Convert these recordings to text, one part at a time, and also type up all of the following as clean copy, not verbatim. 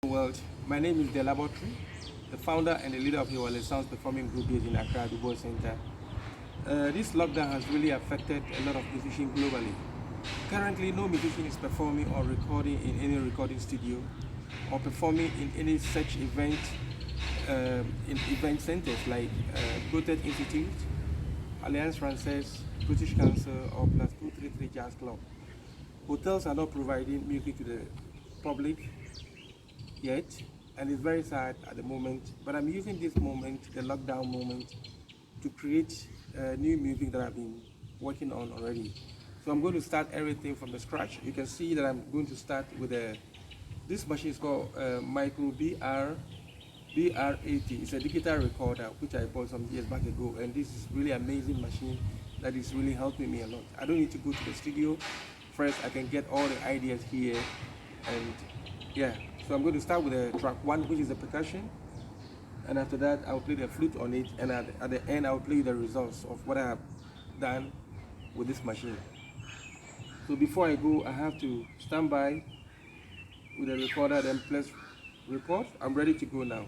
World. My name is Botri, the founder and the leader of the Sounds performing group based in Accra, Dubois Center. This lockdown has really affected a lot of musicians globally. Currently, no musician is performing or recording in any recording studio or performing in any such event in event centers like Goethe-Institut, Alliance Française, British Council, or Plus 233 Jazz Club. Hotels are not providing music to the public yet, and it's very sad at the moment, but I'm using this moment, the lockdown moment, to create new music that I've been working on already. So I'm going to start everything from the scratch. You can see that I'm going to start with this machine is called Micro BR80. It's a digital recorder which I bought some years back ago, and this is really amazing machine that is really helping me a lot. I don't need to go to the studio. First, I can get all the ideas here, and yeah. So I'm going to start with track 1, which is the percussion, and after that I'll play the flute on it, and at the end I'll play the results of what I have done with this machine. So before I go, I have to stand by with the recorder, then press record. I'm ready to go now.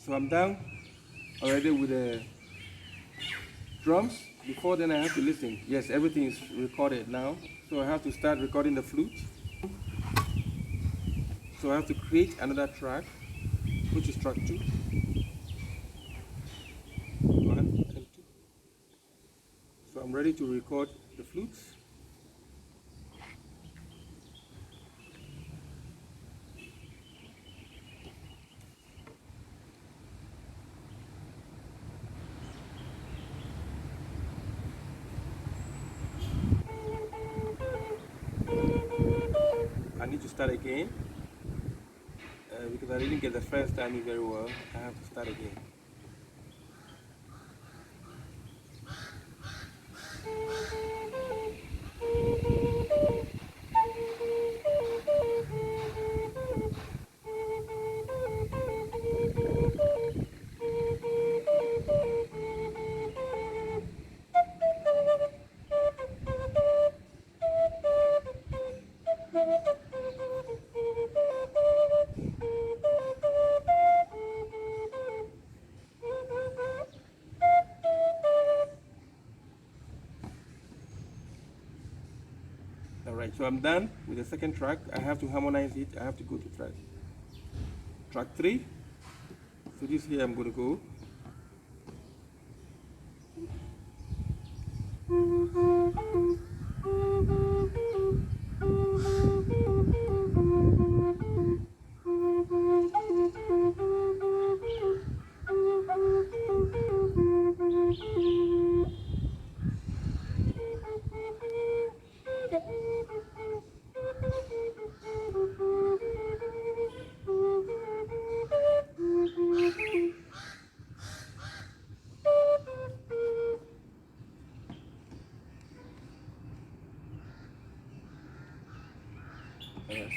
So I'm done already with the drums. Before then I have to listen. Yes, everything is recorded now. So I have to start recording the flute. So I have to create another track, which is track 2. 1 and 2. So I'm ready to record the flutes. I need to start again because I didn't get the first timing very well. I have to start again. Alright, so I'm done with the second track. I have to harmonize it. I have to go to track 3. So this here I'm going to go.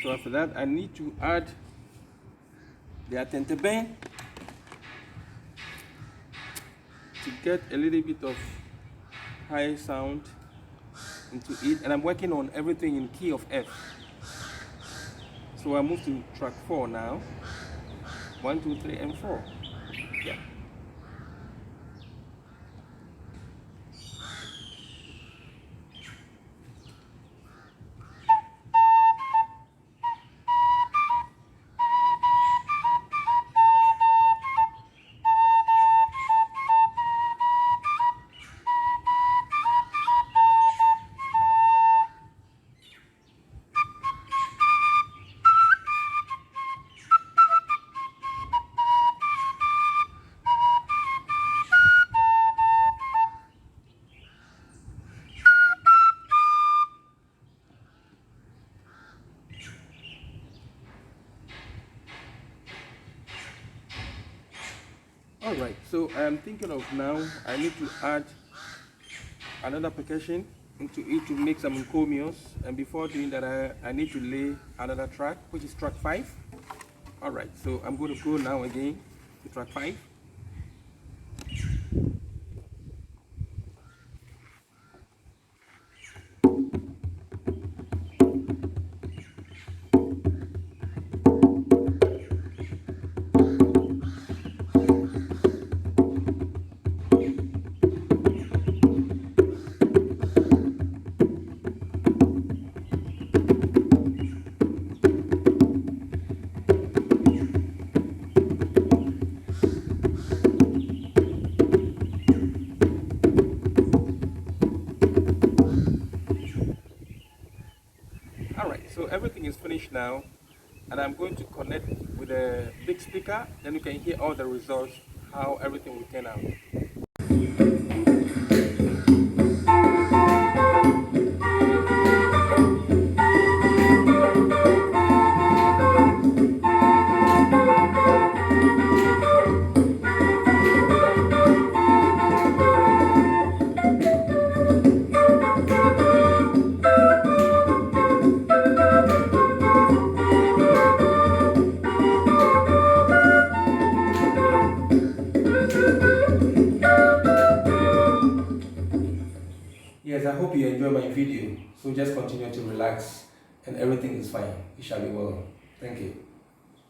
So after that, I need to add the attente to get a little bit of high sound into it, and I'm working on everything in key of F. So I move to track 4 now. 1, 2, 3, and 4. Yeah. Alright, so I'm thinking of now I need to add another percussion into it to make some encomiums, and before doing that I need to lay another track, which is track 5. Alright, so I'm going to go now again to track 5. Alright, so everything is finished now, and I'm going to connect with a big speaker, then you can hear all the results, how everything will turn out. Yes, I hope you enjoy my video. So just continue to relax and everything is fine. It shall be well. Thank you.